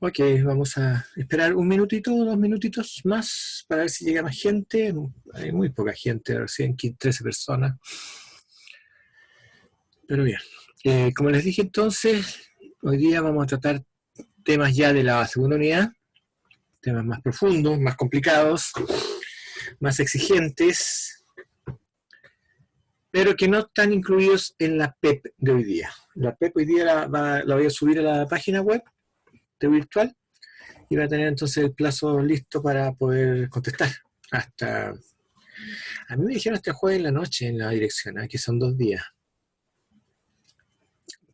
Ok, vamos a esperar un minutito, 2 minutitos más para ver si llega más gente. Hay muy poca gente, recién 13 personas. Pero bien, como les dije entonces, hoy día vamos a tratar temas ya de la segunda unidad, temas más profundos, más complicados, más exigentes, pero que no están incluidos en la PEP de hoy día. La PEP hoy día la voy a subir a la página web de virtual y va a tener entonces el plazo listo para poder contestar. A mí me dijeron hasta jueves en la noche en la dirección, que son 2 días.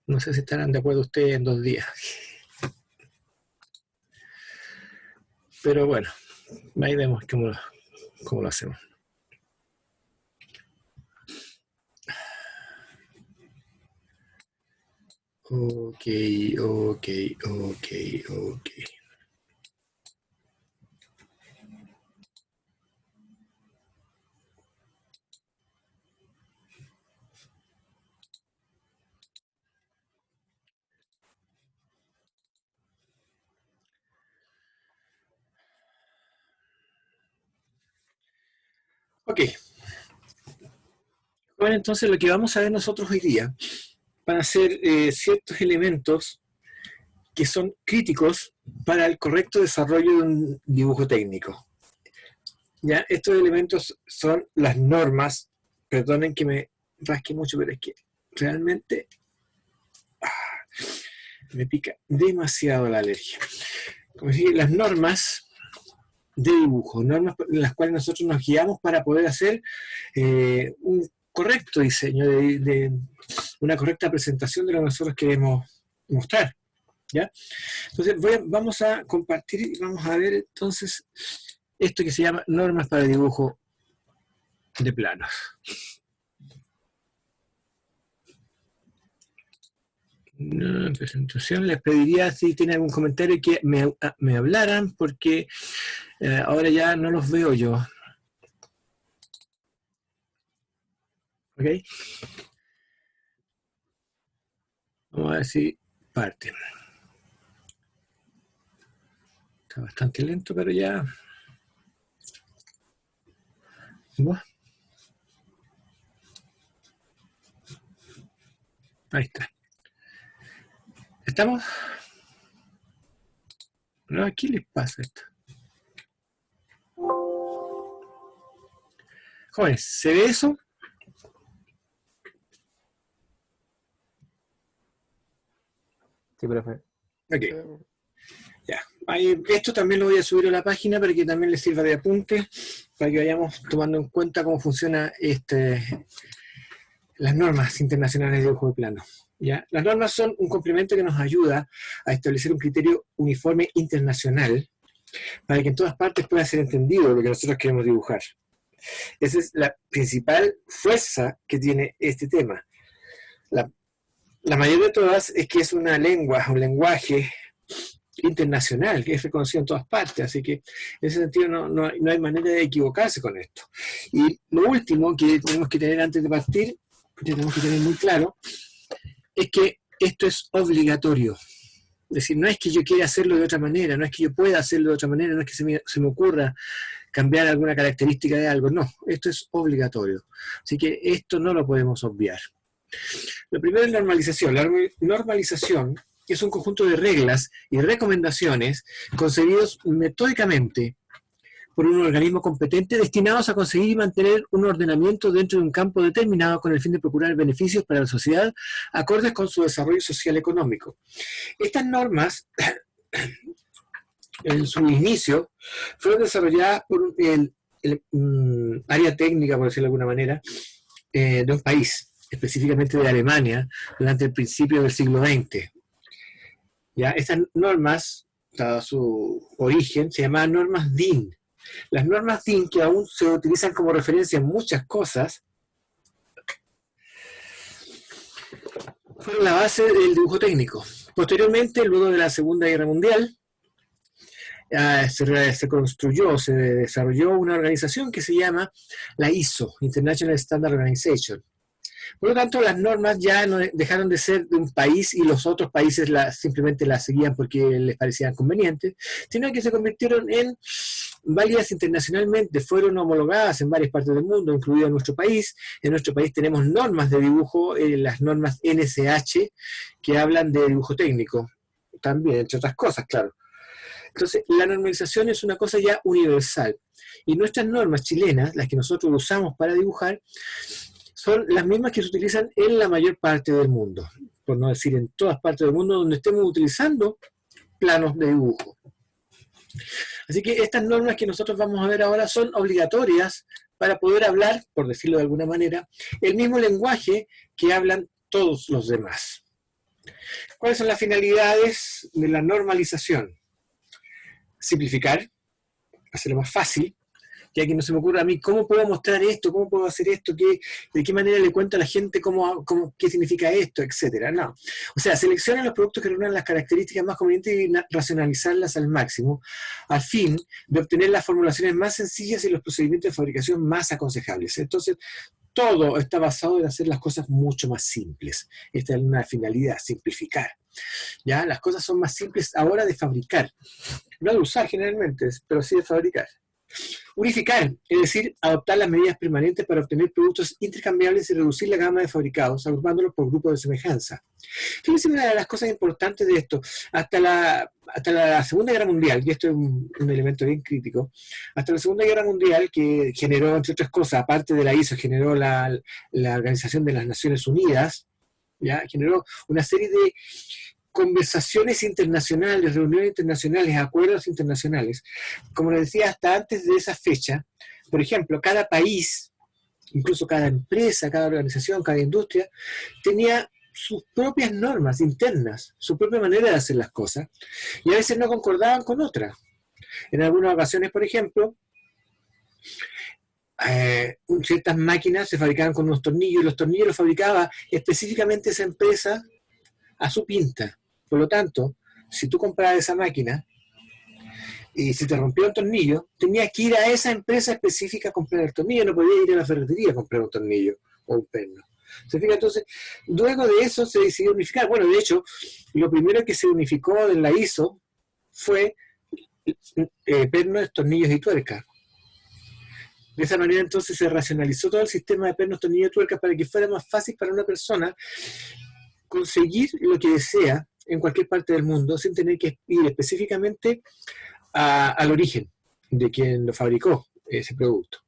No sé si estarán de acuerdo ustedes en 2 días. Pero bueno, ahí vemos cómo lo hacemos. Ok. Ok. Bueno, entonces lo que vamos a ver nosotros hoy día van a ser ciertos elementos que son críticos para el correcto desarrollo de un dibujo técnico. Ya, estos elementos son las normas. Perdonen que me rasque mucho, pero es que realmente me pica demasiado la alergia. Como decir, las normas de dibujo, normas en las cuales nosotros nos guiamos para poder hacer un correcto diseño, de una correcta presentación de lo que nosotros queremos mostrar. ¿Ya? Entonces vamos a compartir y vamos a ver entonces esto que se llama normas para dibujo de planos. Presentación, les pediría si tienen algún comentario que me hablaran porque ahora ya no los veo yo. ¿Ok? Vamos a ver si parte. Está bastante lento, pero ya. Bueno. Ahí está. ¿Estamos? No, ¿qué les pasa esto? Jóvenes, ¿se ve eso? Sí, profe. Ok. Ya. Esto también lo voy a subir a la página para que también les sirva de apunte, para que vayamos tomando en cuenta cómo funciona las normas internacionales de dibujo de plano. ¿Ya? Las normas son un complemento que nos ayuda a establecer un criterio uniforme internacional para que en todas partes pueda ser entendido lo que nosotros queremos dibujar. Esa es la principal fuerza que tiene este tema. La mayor de todas es que es una lengua, un lenguaje internacional, que es reconocido en todas partes, así que en ese sentido no hay manera de equivocarse con esto. Y lo último que tenemos que tener antes de partir, que tenemos que tener muy claro, es que esto es obligatorio. Es decir, no es que yo quiera hacerlo de otra manera, no es que yo pueda hacerlo de otra manera, no es que se me ocurra cambiar alguna característica de algo, no, esto es obligatorio. Así que esto no lo podemos obviar. Lo primero es normalización. La normalización es un conjunto de reglas y recomendaciones concebidos metódicamente por un organismo competente destinados a conseguir y mantener un ordenamiento dentro de un campo determinado con el fin de procurar beneficios para la sociedad acordes con su desarrollo social económico. Estas normas, en su inicio, fueron desarrolladas por el área técnica, por decirlo de alguna manera, de un país, específicamente de Alemania, durante el principio del siglo XX. ¿Ya? Estas normas, dado su origen, se llamaban normas DIN. Las normas DIN, que aún se utilizan como referencia en muchas cosas, fueron la base del dibujo técnico. Posteriormente, luego de la Segunda Guerra Mundial, se desarrolló una organización que se llama la ISO, International Standard Organization, Por lo tanto, las normas ya no dejaron de ser de un país y los otros países simplemente las seguían porque les parecían convenientes, sino que se convirtieron en válidas internacionalmente, fueron homologadas en varias partes del mundo, incluido en nuestro país. En nuestro país tenemos normas de dibujo, las normas NSH, que hablan de dibujo técnico, también, entre otras cosas, claro. Entonces, la normalización es una cosa ya universal. Y nuestras normas chilenas, las que nosotros usamos para dibujar, son las mismas que se utilizan en la mayor parte del mundo, por no decir en todas partes del mundo donde estemos utilizando planos de dibujo. Así que estas normas que nosotros vamos a ver ahora son obligatorias para poder hablar, por decirlo de alguna manera, el mismo lenguaje que hablan todos los demás. ¿Cuáles son las finalidades de la normalización? Simplificar, hacerlo más fácil, ya que no se me ocurre a mí cómo puedo mostrar esto, cómo puedo hacer esto, de qué manera le cuento a la gente qué significa esto, etcétera. No. O sea, seleccionar los productos que reúnan las características más convenientes y racionalizarlas al máximo, al fin de obtener las formulaciones más sencillas y los procedimientos de fabricación más aconsejables. Entonces, todo está basado en hacer las cosas mucho más simples. Esta es una finalidad, simplificar. ¿Ya? Las cosas son más simples ahora de fabricar. No de usar generalmente, pero sí de fabricar. Unificar, es decir, adoptar las medidas permanentes para obtener productos intercambiables y reducir la gama de fabricados, agrupándolos por grupos de semejanza. Fíjense una de las cosas importantes de esto, hasta la Segunda Guerra Mundial, y esto es un elemento bien crítico, hasta la Segunda Guerra Mundial, que generó, entre otras cosas, aparte de la ISO, generó la Organización de las Naciones Unidas, ¿ya? Generó una serie de conversaciones internacionales, reuniones internacionales, acuerdos internacionales. Como les decía, hasta antes de esa fecha, por ejemplo, cada país, incluso cada empresa, cada organización, cada industria, tenía sus propias normas internas, su propia manera de hacer las cosas, y a veces no concordaban con otras. En algunas ocasiones, por ejemplo, ciertas máquinas se fabricaban con unos tornillos, y los tornillos los fabricaba específicamente esa empresa a su pinta. Por lo tanto, si tú comprabas esa máquina y si te rompió un tornillo, tenías que ir a esa empresa específica a comprar el tornillo, no podías ir a la ferretería a comprar un tornillo o un perno. ¿Se fija? Entonces, luego de eso se decidió unificar. Bueno, de hecho, lo primero que se unificó en la ISO fue pernos, tornillos y tuercas. De esa manera entonces se racionalizó todo el sistema de pernos, tornillos y tuercas para que fuera más fácil para una persona conseguir lo que desea en cualquier parte del mundo sin tener que ir específicamente al origen de quien lo fabricó ese producto.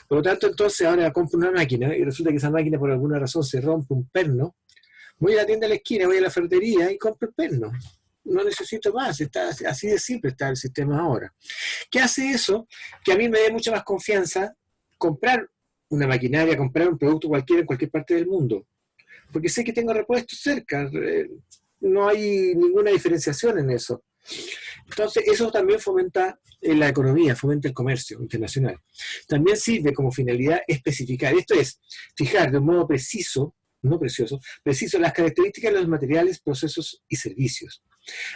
Por lo tanto, entonces ahora compro una máquina y resulta que esa máquina por alguna razón se rompe un perno, voy a la tienda de la esquina, voy a la ferretería y compro el perno. No necesito más, está así de simple está el sistema ahora. ¿Qué hace eso? Que a mí me dé mucha más confianza comprar una maquinaria, comprar un producto cualquiera en cualquier parte del mundo. Porque sé que tengo repuestos cerca, no hay ninguna diferenciación en eso. Entonces, eso también fomenta la economía, fomenta el comercio internacional. También sirve como finalidad especificar, esto es, fijar de un modo preciso, no precioso, preciso las características de los materiales, procesos y servicios.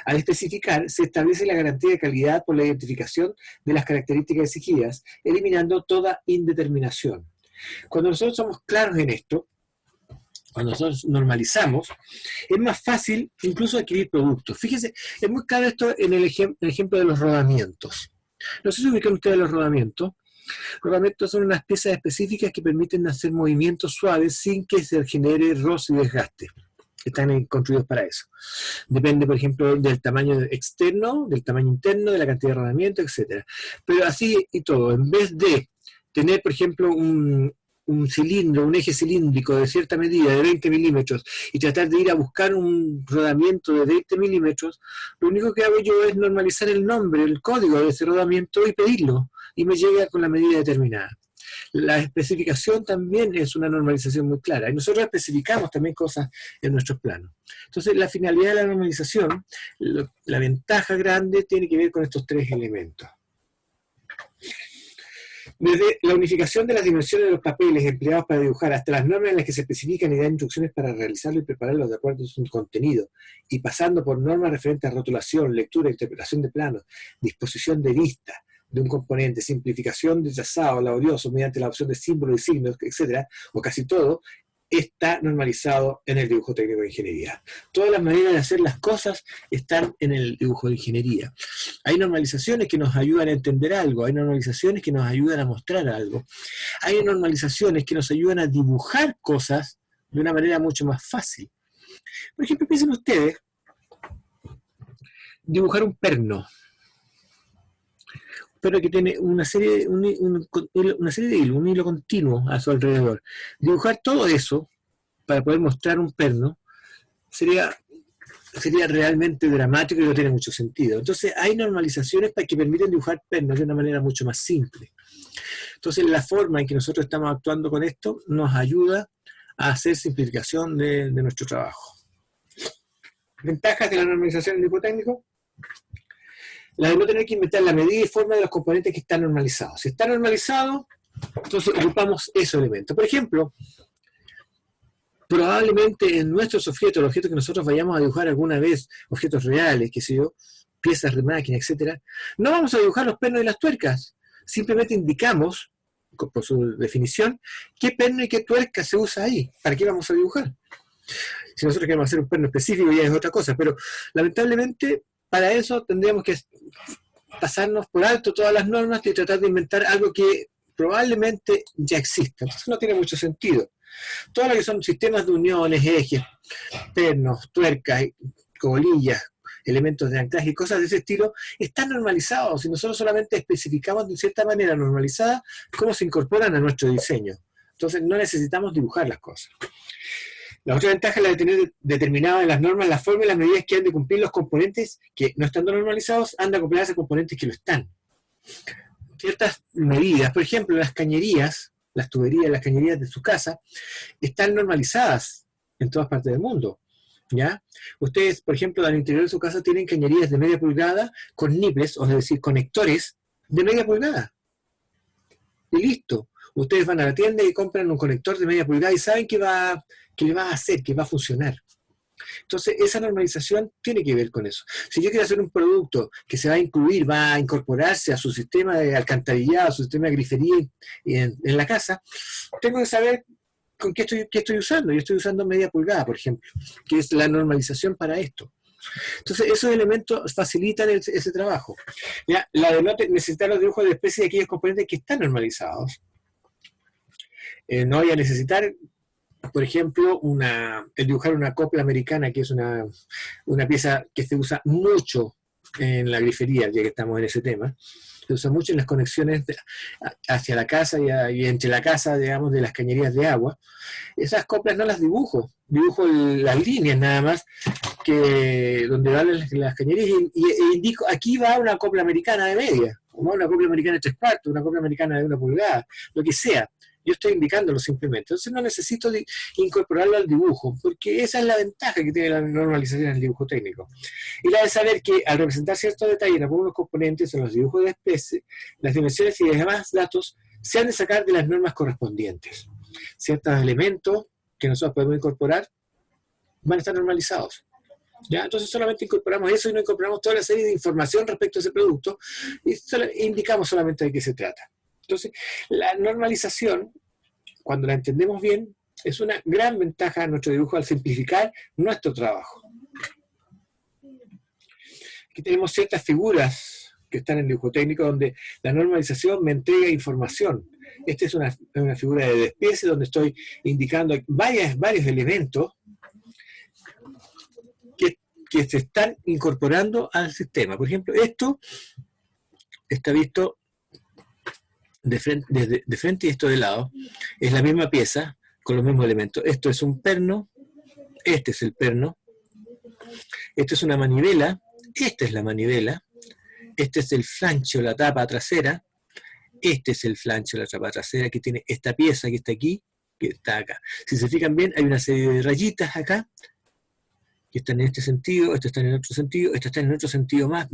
Al especificar, se establece la garantía de calidad por la identificación de las características exigidas, eliminando toda indeterminación. Cuando nosotros somos claros en esto, cuando nosotros normalizamos, es más fácil incluso adquirir productos. Fíjense, es muy claro esto en el ejemplo de los rodamientos. No sé si ubican ustedes los rodamientos. Rodamientos son unas piezas específicas que permiten hacer movimientos suaves sin que se genere roce y desgaste. Están construidos para eso. Depende, por ejemplo, del tamaño externo, del tamaño interno, de la cantidad de rodamiento, etc. Pero así y todo, en vez de tener, por ejemplo, un cilindro, un eje cilíndrico de cierta medida, de 20 milímetros, y tratar de ir a buscar un rodamiento de 20 milímetros, lo único que hago yo es normalizar el nombre, el código de ese rodamiento y pedirlo, y me llega con la medida determinada. La especificación también es una normalización muy clara, y nosotros especificamos también cosas en nuestros planos. Entonces, la finalidad de la normalización, la ventaja grande, tiene que ver con estos tres elementos. Desde la unificación de las dimensiones de los papeles empleados para dibujar hasta las normas en las que se especifican y dan instrucciones para realizarlo y prepararlo de acuerdo a su contenido, y pasando por normas referentes a rotulación, lectura, interpretación de planos, disposición de vista de un componente, simplificación de trazado laborioso mediante la opción de símbolos y signos, etcétera, o casi todo, está normalizado en el dibujo técnico de ingeniería. Todas las maneras de hacer las cosas están en el dibujo de ingeniería. Hay normalizaciones que nos ayudan a entender algo, hay normalizaciones que nos ayudan a mostrar algo, hay normalizaciones que nos ayudan a dibujar cosas de una manera mucho más fácil. Por ejemplo, piensen ustedes, dibujar un perno, pero que tiene una serie de hilos, un hilo continuo a su alrededor. Dibujar todo eso para poder mostrar un perno sería realmente dramático y no tiene mucho sentido. Entonces hay normalizaciones que permiten dibujar pernos de una manera mucho más simple. Entonces la forma en que nosotros estamos actuando con esto nos ayuda a hacer simplificación de nuestro trabajo. ¿Ventajas de la normalización en dibujo técnico? La de no tener que inventar la medida y forma de los componentes que están normalizados. Si está normalizado, entonces ocupamos esos elementos. Por ejemplo, probablemente en nuestros objetos, los objetos que nosotros vayamos a dibujar alguna vez, objetos reales, qué sé yo, piezas de máquina, etcétera, no vamos a dibujar los pernos y las tuercas. Simplemente indicamos, por su definición, qué perno y qué tuerca se usa ahí. ¿Para qué vamos a dibujar? Si nosotros queremos hacer un perno específico ya es otra cosa, pero lamentablemente para eso tendríamos que pasarnos por alto todas las normas y tratar de inventar algo que probablemente ya exista. Entonces no tiene mucho sentido. Todo lo que son sistemas de uniones, ejes, pernos, tuercas, colillas, elementos de anclaje y cosas de ese estilo, están normalizados y nosotros solamente especificamos de cierta manera normalizada cómo se incorporan a nuestro diseño. Entonces no necesitamos dibujar las cosas. La otra ventaja es la de tener determinadas en las normas las formas y las medidas que han de cumplir los componentes que no estando normalizados han de acoplarse a componentes que lo están. Ciertas medidas, por ejemplo, las cañerías, las tuberías, las cañerías de su casa, están normalizadas en todas partes del mundo. ¿Ya? Ustedes, por ejemplo, al interior de su casa tienen cañerías de media pulgada con nipples, o es decir, conectores de media pulgada. Y listo. Ustedes van a la tienda y compran un conector de media pulgada y saben que le va a hacer, que va a funcionar. Entonces, esa normalización tiene que ver con eso. Si yo quiero hacer un producto que se va a incluir, va a incorporarse a su sistema de alcantarillado, a su sistema de grifería en la casa, tengo que saber con qué estoy usando. Yo estoy usando media pulgada, por ejemplo, que es la normalización para esto. Entonces, esos elementos facilitan ese trabajo. ¿Ya? La de no necesitar los dibujos de especie de aquellos componentes que están normalizados. No voy a necesitar, por ejemplo, el dibujar una copla americana, que es una pieza que se usa mucho en la grifería, ya que estamos en ese tema. Se usa mucho en las conexiones hacia la casa y entre la casa, digamos, de las cañerías de agua. Esas coplas no las dibujo las líneas nada más, donde van las cañerías e indico, aquí va una copla americana de media, o va una copla americana de 3/4, una copla americana de 1 pulgada, lo que sea. Yo estoy indicándolo simplemente. Entonces no necesito incorporarlo al dibujo, porque esa es la ventaja que tiene la normalización en el dibujo técnico. Y la de saber que al representar ciertos detalles en algunos componentes en los dibujos de especie, las dimensiones y demás datos se han de sacar de las normas correspondientes. Ciertos elementos que nosotros podemos incorporar van a estar normalizados. ¿Ya? Entonces solamente incorporamos eso y no incorporamos toda la serie de información respecto a ese producto y indicamos solamente de qué se trata. Entonces, la normalización, cuando la entendemos bien, es una gran ventaja de nuestro dibujo al simplificar nuestro trabajo. Aquí tenemos ciertas figuras que están en el dibujo técnico donde la normalización me entrega información. Esta es una figura de especie donde estoy indicando varios elementos que se están incorporando al sistema. Por ejemplo, esto está visto de frente y esto de lado, es la misma pieza con los mismos elementos. Esto es un perno, este es el perno, esto es una manivela, esta es la manivela, este es el flancho, la tapa trasera, este es el flancho, la tapa trasera que tiene esta pieza que está aquí, que está acá. Si se fijan bien, hay una serie de rayitas acá, que están en este sentido, esto está en otro sentido, esto está en otro sentido más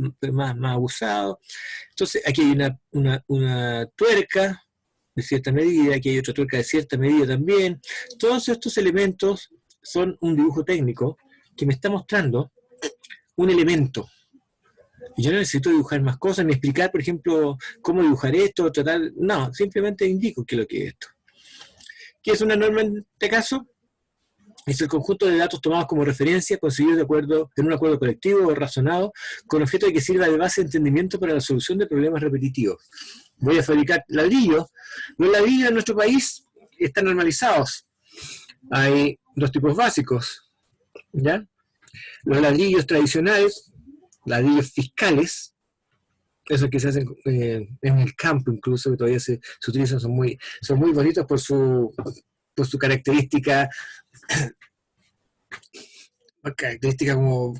abusado. Entonces aquí hay una tuerca de cierta medida, aquí hay otra tuerca de cierta medida también. Todos estos elementos son un dibujo técnico que me está mostrando un elemento. Y yo no necesito dibujar más cosas, ni explicar, por ejemplo, cómo dibujar esto, no, simplemente indico qué es lo que es esto. ¿Qué es una norma en este caso? Es el conjunto de datos tomados como referencia, conseguidos en un acuerdo colectivo o razonado, con objeto de que sirva de base de entendimiento para la solución de problemas repetitivos. Voy a fabricar ladrillos. Los ladrillos en nuestro país están normalizados. Hay dos tipos básicos, ¿ya? Los ladrillos tradicionales, ladrillos fiscales, esos que se hacen en el campo incluso, que todavía se utilizan, son muy bonitos por su característica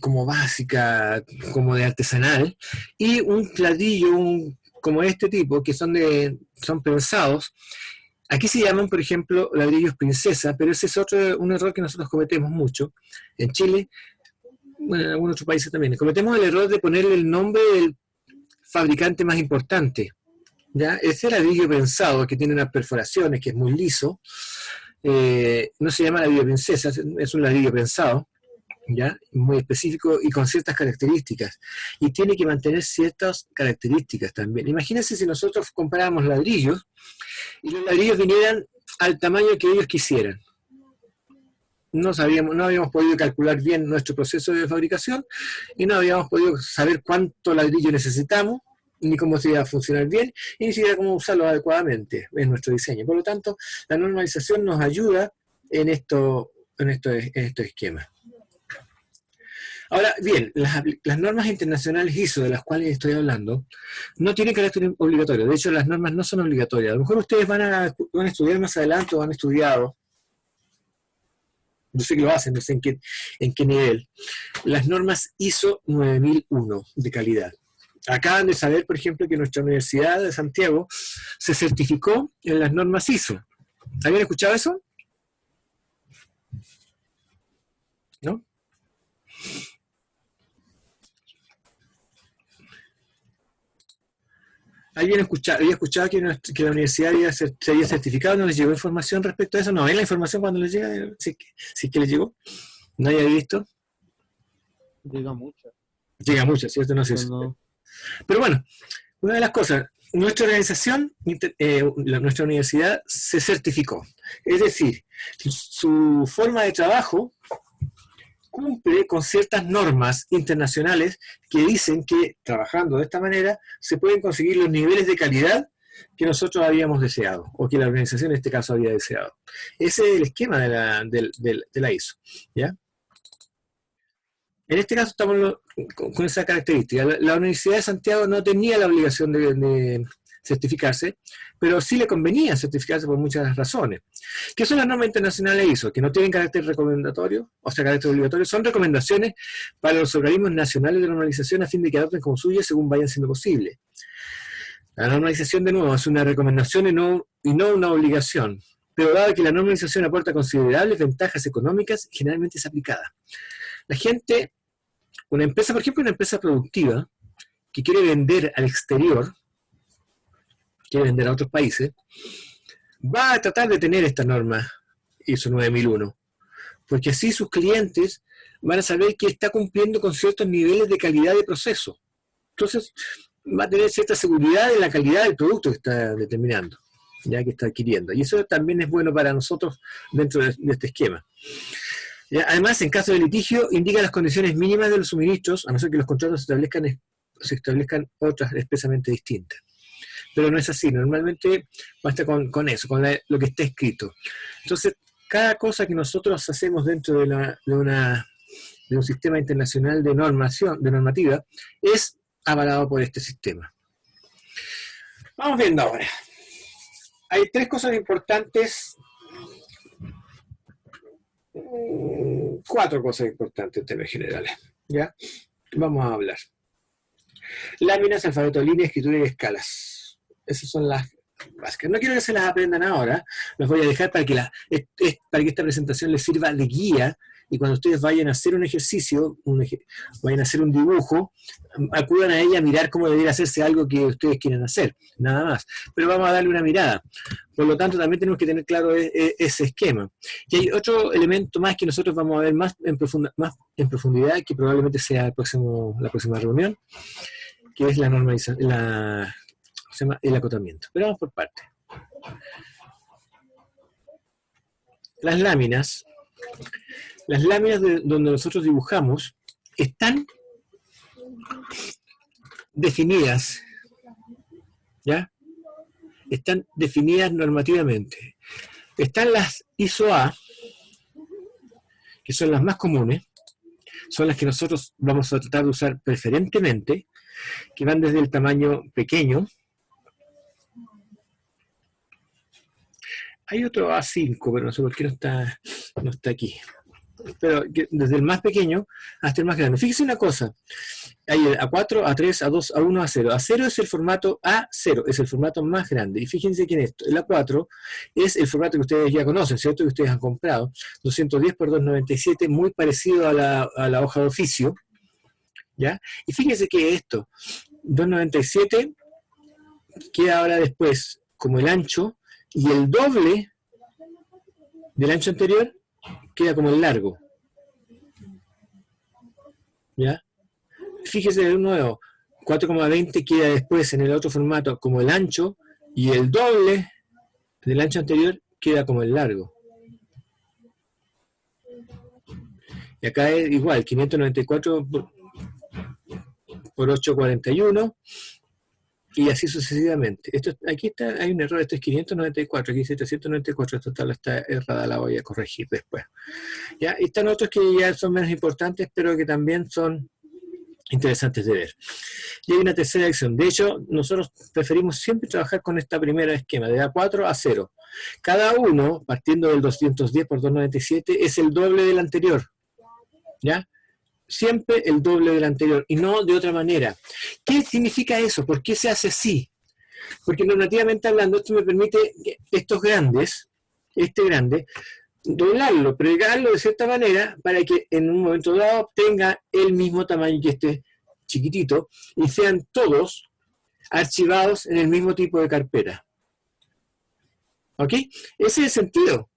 como básica, como de artesanal, y un ladrillo como este tipo, que son pensados. Aquí se llaman, por ejemplo, ladrillos princesa, pero ese es un error que nosotros cometemos mucho. En Chile, bueno, en algunos otros países también, cometemos el error de ponerle el nombre del fabricante más importante, ¿ya? Ese ladrillo prensado, que tiene unas perforaciones, que es muy liso, no se llama ladrillo princesa, es un ladrillo prensado, ¿ya? Muy específico y con ciertas características, y tiene que mantener ciertas características también. Imagínense si nosotros compráramos ladrillos y los ladrillos vinieran al tamaño que ellos quisieran. No habíamos podido calcular bien nuestro proceso de fabricación y no habíamos podido saber cuánto ladrillo necesitamos, ni cómo se iba a funcionar bien, y ni siquiera cómo usarlo adecuadamente en nuestro diseño. Por lo tanto, la normalización nos ayuda en estos esquemas. Ahora, bien, las normas internacionales ISO de las cuales estoy hablando no tienen carácter obligatorio. De hecho, las normas no son obligatorias. A lo mejor ustedes van a estudiar más adelante o han estudiado, yo sé que lo hacen, no sé en qué nivel, las normas ISO 9001 de calidad. Acaban de saber, por ejemplo, que nuestra Universidad de Santiago se certificó en las normas ISO. ¿Habían escuchado eso? ¿No? ¿Alguien había escuchado que la universidad se había certificado? ¿No les llegó información respecto a eso? ¿No ven la información cuando les llega? Si es que les llegó. ¿No había visto? Llega mucho. Llega mucho, ¿cierto? No sé. No. Pero bueno, una de las cosas, nuestra organización, nuestra universidad se certificó. Es decir, su forma de trabajo cumple con ciertas normas internacionales que dicen que trabajando de esta manera se pueden conseguir los niveles de calidad que nosotros habíamos deseado, o que la organización en este caso había deseado. Ese es el esquema de la ISO, ¿ya? En este caso estamos con esa característica. La Universidad de Santiago no tenía la obligación de certificarse, pero sí le convenía certificarse por muchas razones. ¿Qué son las normas internacionales ISO? Que no tienen carácter recomendatorio, o sea, carácter obligatorio, son recomendaciones para los organismos nacionales de normalización a fin de que adopten como suyas según vayan siendo posible. La normalización, de nuevo, es una recomendación y no una obligación, pero dado que la normalización aporta considerables ventajas económicas, generalmente es aplicada. La gente, una empresa, por ejemplo, una empresa productiva que quiere vender al exterior, quiere vender a otros países, va a tratar de tener esta norma ISO 9001, porque así sus clientes van a saber que está cumpliendo con ciertos niveles de calidad de proceso. Entonces, va a tener cierta seguridad en la calidad del producto que está determinando, ya que está adquiriendo. Y eso también es bueno para nosotros dentro de este esquema. Además, en caso de litigio, indica las condiciones mínimas de los suministros, a no ser que los contratos se establezcan otras expresamente distintas. Pero no es así, normalmente basta con eso, con lo que está escrito. Entonces, cada cosa que nosotros hacemos dentro de un sistema internacional de normativa, es avalado por este sistema. Vamos viendo ahora. Hay tres cosas importantes, cuatro cosas importantes en términos generales, ¿ya? Vamos a hablar. Láminas, alfabeto, línea, escritura y escalas. Esas son las básicas. No quiero que se las aprendan ahora, las voy a dejar para que esta presentación les sirva de guía, y cuando ustedes vayan a hacer un ejercicio, vayan a hacer un dibujo, acudan a ella a mirar cómo debería hacerse algo que ustedes quieren hacer, nada más. Pero vamos a darle una mirada. Por lo tanto, también tenemos que tener claro ese esquema. Y hay otro elemento más que nosotros vamos a ver más en profundidad, que probablemente sea la próxima reunión, que es la normalización, el acotamiento. Pero vamos por partes. Las láminas las láminas donde nosotros dibujamos están definidas, ¿ya? Están definidas normativamente. Están las ISO-A, que son las más comunes, son las que nosotros vamos a tratar de usar preferentemente, que van desde el tamaño pequeño. Hay otro A5, pero no sé por qué no está aquí. Pero desde el más pequeño hasta el más grande. Fíjese una cosa, hay el A4, A3, A2, A1, A0. A0 es el formato A0, es el formato más grande. Y fíjense que en esto, el A4 es el formato que ustedes ya conocen, ¿cierto? Que ustedes han comprado. 210 por 297, muy parecido a la hoja de oficio. ¿Ya? Y fíjense que esto, 297, queda ahora después como el ancho, y el doble del ancho anterior queda como el largo. ¿Ya? Fíjese de nuevo, 4,20 queda después en el otro formato como el ancho, y el doble del ancho anterior queda como el largo. Y acá es igual, 594 por 841, y así sucesivamente. Aquí hay un error, esto es 594, aquí dice 394, esta tabla está errada, la voy a corregir después. ¿Ya? Y están otros que ya son menos importantes, pero que también son interesantes de ver. Y hay una tercera lección. De hecho, nosotros preferimos siempre trabajar con esta primera esquema, de A4 a 0. Cada uno, partiendo del 210 por 297, es el doble del anterior. ¿Ya? Siempre el doble del anterior, y no de otra manera. ¿Qué significa eso? ¿Por qué se hace así? Porque normativamente hablando, esto me permite que estos grandes, este grande, doblarlo, pregarlo de cierta manera para que en un momento dado tenga el mismo tamaño que este chiquitito y sean todos archivados en el mismo tipo de carpeta. ¿Ok? Ese es el sentido.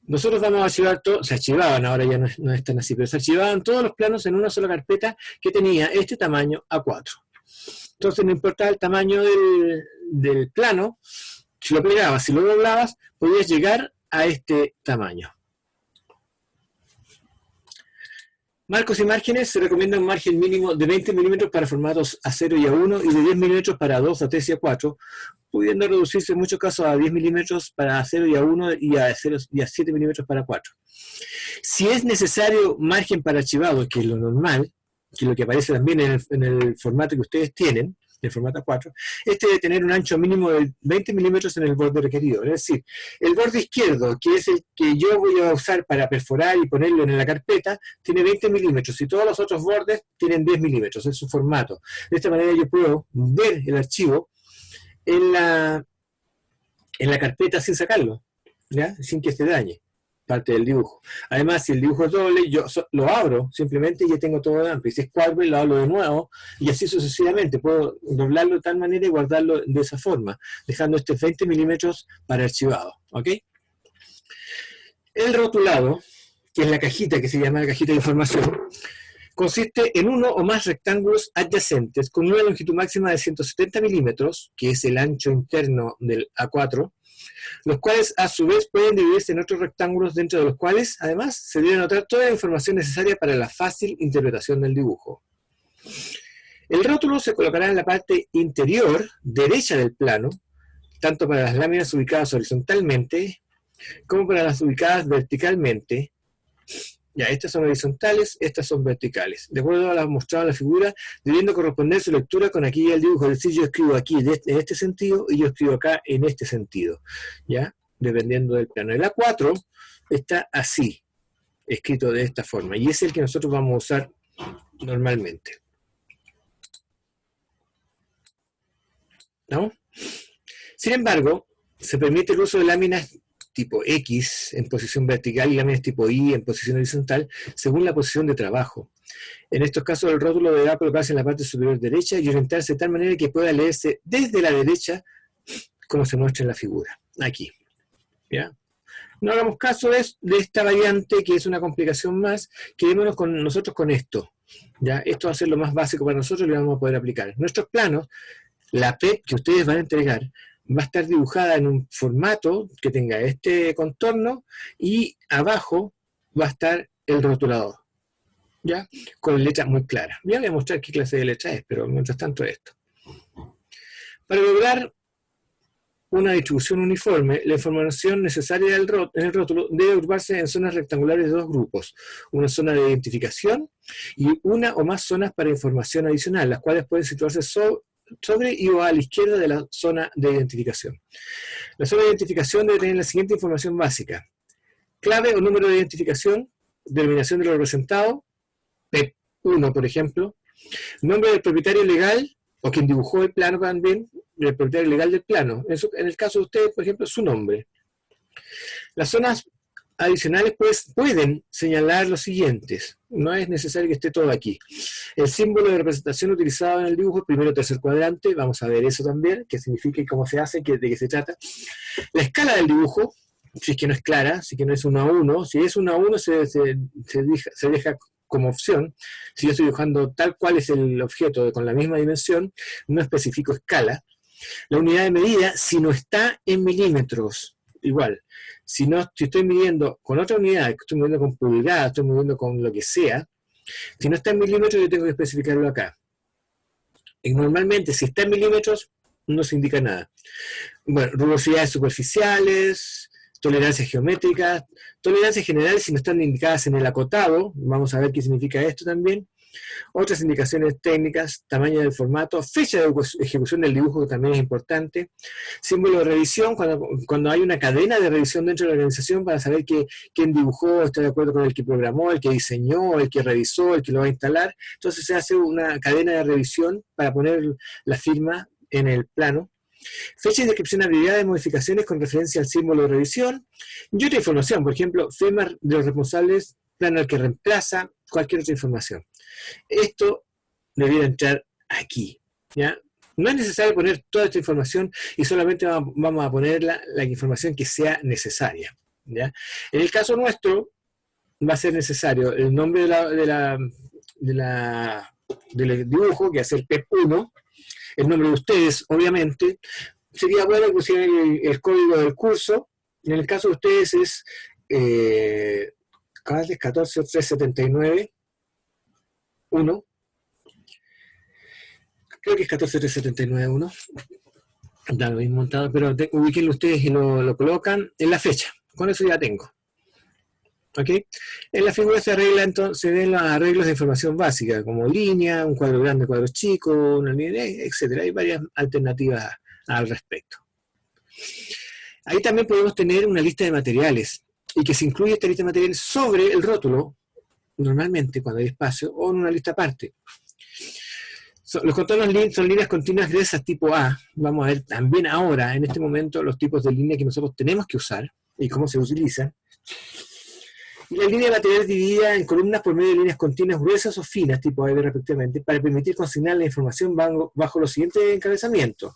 Nosotros vamos a archivar todos, se archivaban, ahora ya no es tan así, pero se archivaban todos los planos en una sola carpeta que tenía este tamaño A4. Entonces no importaba el tamaño del plano, si lo plegabas, si lo doblabas, podías llegar a este tamaño. Marcos y márgenes, se recomienda un margen mínimo de 20 milímetros para formatos A0 y A1 y de 10 milímetros para A2, A3 y A4, pudiendo reducirse en muchos casos a 10 milímetros para A0 y A1 y a 0 y a 7 milímetros para A4. Si es necesario margen para archivado, que es lo normal, que es lo que aparece también en el formato que ustedes tienen, el formato A4, este debe tener un ancho mínimo de 20 milímetros en el borde requerido. Es decir, el borde izquierdo, que es el que yo voy a usar para perforar y ponerlo en la carpeta, tiene 20 milímetros y todos los otros bordes tienen 10 milímetros, es su formato. De esta manera yo puedo ver el archivo en la carpeta sin sacarlo, ¿ya? Sin que se dañe parte del dibujo. Además, si el dibujo es doble, yo lo abro simplemente y ya tengo todo amplio. Y si es cuádruple, lo abro de nuevo y así sucesivamente. Puedo doblarlo de tal manera y guardarlo de esa forma, dejando estos 20 milímetros para archivado. ¿Ok? El rotulado, que es la cajita que se llama la cajita de información, consiste en uno o más rectángulos adyacentes con una longitud máxima de 170 milímetros, que es el ancho interno del A4, los cuales a su vez pueden dividirse en otros rectángulos dentro de los cuales, además, se debe anotar toda la información necesaria para la fácil interpretación del dibujo. El rótulo se colocará en la parte interior derecha del plano, tanto para las láminas ubicadas horizontalmente como para las ubicadas verticalmente. Ya, estas son horizontales, estas son verticales. De acuerdo a lo mostrado en la figura, debiendo corresponder su lectura con aquí el dibujo. Es decir, yo escribo aquí en este sentido y yo escribo acá en este sentido. ¿Ya? Dependiendo del plano. El A4 está así, escrito de esta forma. Y es el que nosotros vamos a usar normalmente. ¿No? Sin embargo, se permite el uso de láminas tipo X en posición vertical y láminas tipo Y en posición horizontal según la posición de trabajo. En estos casos el rótulo deberá colocarse en la parte superior derecha y orientarse de tal manera que pueda leerse desde la derecha como se muestra en la figura, aquí. ¿Ya? No hagamos caso de esta variante que es una complicación más, quedémonos nosotros con esto. ¿Ya? Esto va a ser lo más básico para nosotros y lo vamos a poder aplicar. Nuestros planos, la PET que ustedes van a entregar, va a estar dibujada en un formato que tenga este contorno y abajo va a estar el rotulador, ¿ya? Con letra muy clara. Ya voy a mostrar qué clase de letra es, pero mientras tanto esto. Para lograr una distribución uniforme, la información necesaria en el rótulo debe agruparse en zonas rectangulares de dos grupos, una zona de identificación y una o más zonas para información adicional, las cuales pueden situarse sobre y o a la izquierda de la zona de identificación. La zona de identificación debe tener la siguiente información básica: clave o número de identificación, denominación de lo representado, PEP1 por ejemplo, nombre del propietario legal o quien dibujó el plano también, el propietario legal del plano. En el caso de ustedes, por ejemplo, su nombre. Las zonas adicionales pueden señalar los siguientes. No es necesario que esté todo aquí. El símbolo de representación utilizado en el dibujo, primero o tercer cuadrante, vamos a ver eso también, qué significa y cómo se hace, de qué se trata. La escala del dibujo, si es que no es clara, si es que no es 1 a 1. Si es 1 a 1 se deja como opción. Si yo estoy dibujando tal cual es el objeto con la misma dimensión, no especifico escala. La unidad de medida, si no está en milímetros, igual. Si estoy midiendo con otra unidad, estoy midiendo con pulgadas, estoy midiendo con lo que sea, si no está en milímetros, yo tengo que especificarlo acá. Y normalmente, si está en milímetros, no se indica nada. Bueno, rugosidades superficiales, tolerancias geométricas, tolerancias generales si no están indicadas en el acotado, vamos a ver qué significa esto también. Otras indicaciones técnicas, tamaño del formato, fecha de ejecución del dibujo, que también es importante, símbolo de revisión, cuando hay una cadena de revisión dentro de la organización para saber que quién dibujó, está de acuerdo con el que programó, el que diseñó, el que revisó, el que lo va a instalar. Entonces se hace una cadena de revisión para poner la firma en el plano. Fecha y descripción de habilidades, modificaciones con referencia al símbolo de revisión y otra información, por ejemplo, firma de los responsables, plano al que reemplaza, cualquier otra información. Esto debería entrar aquí, ¿ya? No es necesario poner toda esta información y solamente vamos a poner la información que sea necesaria, ¿ya? En el caso nuestro va a ser necesario el nombre del dibujo, que va a ser PEP1, el nombre de ustedes, obviamente. Sería bueno que pusieran el código del curso. En el caso de ustedes es 14379 1. Creo que es 14379 da lo mismo montado, pero ubiquenlo ustedes y lo colocan en la fecha. Con eso ya tengo. ¿Ok? En la figura se ven los arreglos de información básica, como línea, un cuadro grande, cuadro chico, una línea, etc. Hay varias alternativas al respecto. Ahí también podemos tener una lista de materiales, y que se incluye esta lista de materiales sobre el rótulo, normalmente cuando hay espacio, o en una lista aparte. Los contornos son líneas continuas gruesas tipo A. Vamos a ver también ahora, en este momento, los tipos de línea que nosotros tenemos que usar y cómo se utilizan. Y la línea de material dividida en columnas por medio de líneas continuas gruesas o finas, tipo A y B respectivamente, para permitir consignar la información bajo los siguientes encabezamientos.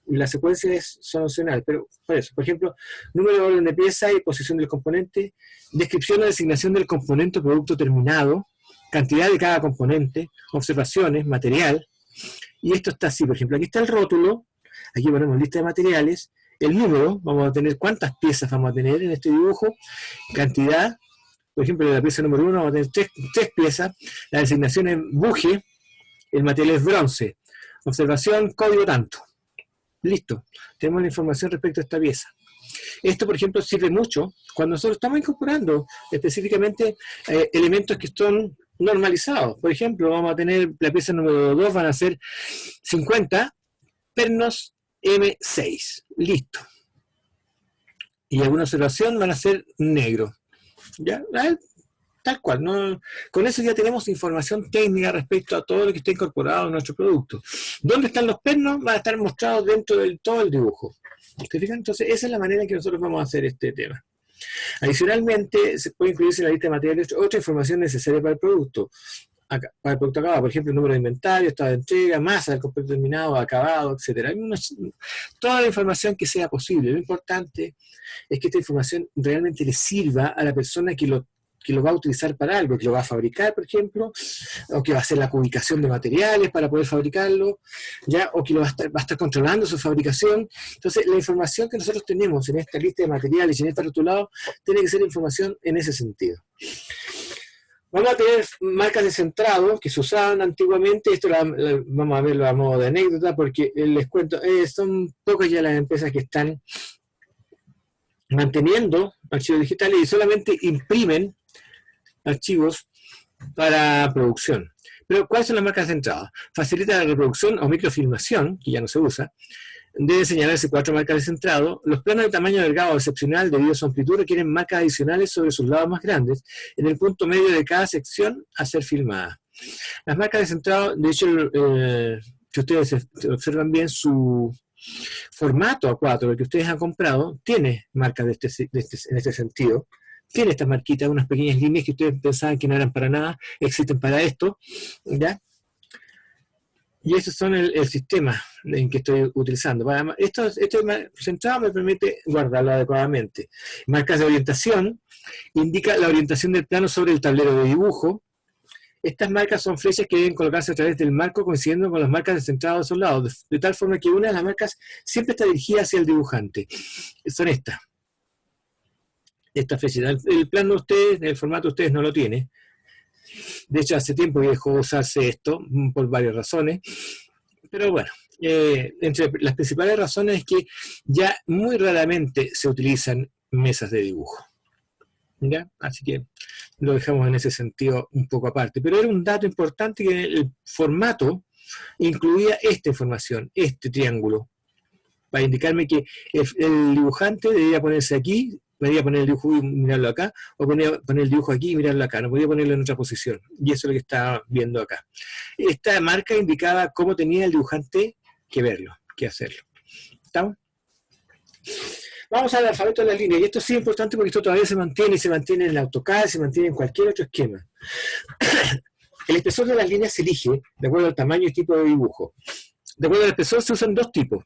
La secuencia son opcional, pero por eso, por ejemplo, número de orden de pieza y posición del componente, descripción o designación del componente o producto terminado, cantidad de cada componente, observaciones, material, y esto está así, por ejemplo, aquí está el rótulo, aquí ponemos lista de materiales, el número, vamos a tener cuántas piezas vamos a tener en este dibujo, cantidad, por ejemplo, de la pieza número 1 vamos a tener tres piezas, la designación es buje, el material es bronce, observación, código tanto. Listo, tenemos la información respecto a esta pieza. Esto, por ejemplo, sirve mucho cuando nosotros estamos incorporando específicamente elementos que son normalizados. Por ejemplo, vamos a tener la pieza número 2, van a ser 50 pernos M6. Listo. Y alguna observación van a ser negro. ¿Ya? Tal cual, ¿no? Con eso ya tenemos información técnica respecto a todo lo que está incorporado en nuestro producto. ¿Dónde están los pernos? Van a estar mostrados dentro del todo el dibujo. ¿Ustedes fijan? Entonces, esa es la manera en que nosotros vamos a hacer este tema. Adicionalmente, se puede incluirse en la lista de materiales otra información necesaria para el producto. Para el producto acabado, por ejemplo, el número de inventario, estado de entrega, masa del compuesto terminado, acabado, etc. Toda la información que sea posible. Lo importante es que esta información realmente le sirva a la persona que que lo va a utilizar para algo, que lo va a fabricar, por ejemplo, o que va a hacer la ubicación de materiales para poder fabricarlo, ¿ya? O que lo va a estar controlando su fabricación. Entonces, la información que nosotros tenemos en esta lista de materiales y en este rotulado tiene que ser información en ese sentido. Vamos a tener marcas de centrado que se usaban antiguamente. Esto vamos a verlo a modo de anécdota porque les cuento, son pocas ya las empresas que están manteniendo archivos digitales y solamente imprimen archivos para producción. Pero, ¿cuáles son las marcas de centrado? Facilita la reproducción o microfilmación, que ya no se usa. Debe señalarse 4 marcas de centrado. Los planos de tamaño delgado o excepcional debido a su amplitud requieren marcas adicionales sobre sus lados más grandes en el punto medio de cada sección a ser filmada. Las marcas de centrado, de hecho, si ustedes observan bien su formato A4, el que ustedes han comprado, tiene marcas en este sentido. Tiene estas marquitas, unas pequeñas líneas que ustedes pensaban que no eran para nada, existen para esto, ¿ya? Y esos son el sistema en que estoy utilizando. Esto centrado me permite guardarlo adecuadamente. Marcas de orientación, indica la orientación del plano sobre el tablero de dibujo. Estas marcas son flechas que deben colocarse a través del marco coincidiendo con las marcas de centrado de esos lados, de tal forma que una de las marcas siempre está dirigida hacia el dibujante. Son estas. Esta flecha. El plano de ustedes, el formato de ustedes no lo tiene. De hecho, hace tiempo que dejó de usarse esto, por varias razones. Pero bueno, entre las principales razones es que ya muy raramente se utilizan mesas de dibujo. ¿Ya? Así que lo dejamos en ese sentido un poco aparte. Pero era un dato importante que el formato incluía esta información, este triángulo, para indicarme que el dibujante debía ponerse aquí, podía poner el dibujo y mirarlo acá, o podía poner el dibujo aquí y mirarlo acá, no podía ponerlo en otra posición. Y eso es lo que estaba viendo acá. Esta marca indicaba cómo tenía el dibujante que verlo, que hacerlo. ¿Estamos? Vamos al alfabeto de las líneas, y esto sí es importante porque esto todavía se mantiene, y se mantiene en el AutoCAD, se mantiene en cualquier otro esquema. El espesor de las líneas se elige de acuerdo al tamaño y tipo de dibujo. De acuerdo al espesor se usan dos tipos.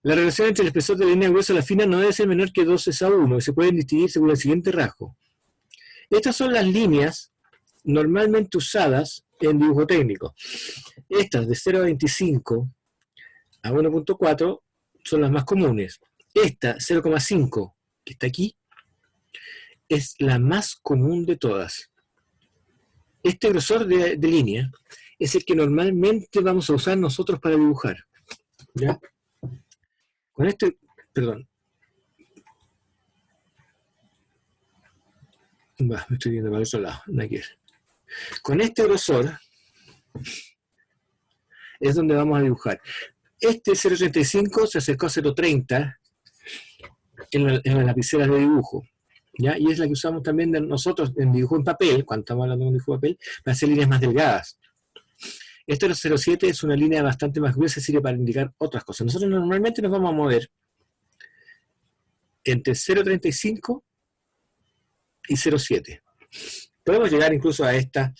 La relación entre el espesor de la línea gruesa y la fina no debe ser menor que 2:1 y se pueden distinguir según el siguiente rasgo. Estas son las líneas normalmente usadas en dibujo técnico. Estas de 0,25 a 1,4 son las más comunes. Esta 0,5 que está aquí es la más común de todas. Este grosor de línea es el que normalmente vamos a usar nosotros para dibujar. ¿Ya? Con este, perdón. Me estoy viendo para el otro lado, no quiero. Con este grosor es donde vamos a dibujar. Este 0,35 se acercó a 0,30 en las lapiceras de dibujo. ¿Ya? Y es la que usamos también nosotros en dibujo en papel, cuando estamos hablando de un dibujo en papel, para hacer líneas más delgadas. Este 0,07 es una línea bastante más gruesa, sirve para indicar otras cosas. Nosotros normalmente nos vamos a mover entre 0,35 y 0,7. Podemos llegar incluso a esta.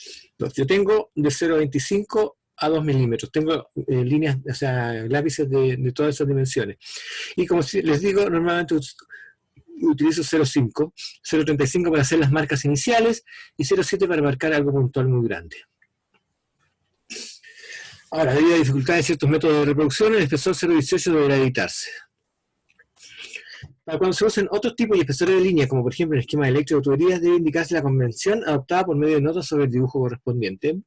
Yo tengo de 0,25 a 2 milímetros. Tengo líneas, o sea, lápices de todas esas dimensiones. Y como les digo, normalmente utilizo 0,5, 0,35 para hacer las marcas iniciales y 0,7 para marcar algo puntual muy grande. Ahora, debido a dificultades de ciertos métodos de reproducción, el espesor 0,18 deberá editarse. Para cuando se usen otros tipos de espesores de línea, como por ejemplo en esquemas eléctricos o tuberías, debe indicarse la convención adoptada por medio de notas sobre el dibujo correspondiente.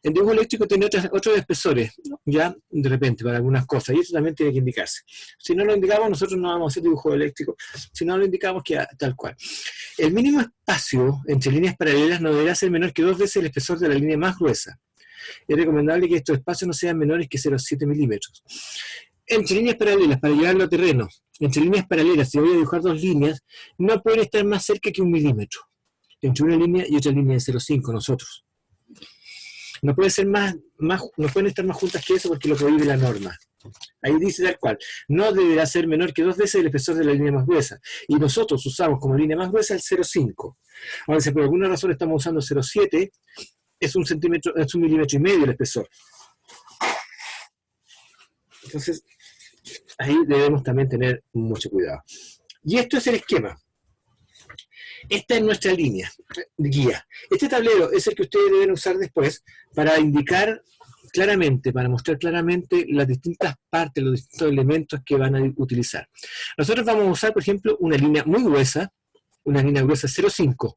El dibujo eléctrico tiene otros espesores, ya de repente, para algunas cosas, y eso también tiene que indicarse. Si no lo indicamos, nosotros no vamos a hacer dibujo eléctrico, si no lo indicamos, queda tal cual. El mínimo espacio entre líneas paralelas no deberá ser menor que 2 veces el espesor de la línea más gruesa. Es recomendable que estos espacios no sean menores que 0,7 milímetros. Entre líneas paralelas, para llevarlo a terreno, entre líneas paralelas, si voy a dibujar dos líneas, no pueden estar más cerca que 1 milímetro. Entre una línea y otra línea de 0,5 nosotros. No pueden ser no pueden estar más juntas que eso porque lo prohíbe la norma. Ahí dice tal cual, no deberá ser menor que 2 veces el espesor de la línea más gruesa. Y nosotros usamos como línea más gruesa el 0,5. Ahora, si por alguna razón estamos usando 0,7, es 1,5 milímetros el espesor. Entonces, ahí debemos también tener mucho cuidado. Y esto es el esquema. Esta es nuestra línea de guía. Este tablero es el que ustedes deben usar después para indicar claramente, para mostrar claramente las distintas partes, los distintos elementos que van a utilizar. Nosotros vamos a usar, por ejemplo, una línea muy gruesa, una línea gruesa 0,5.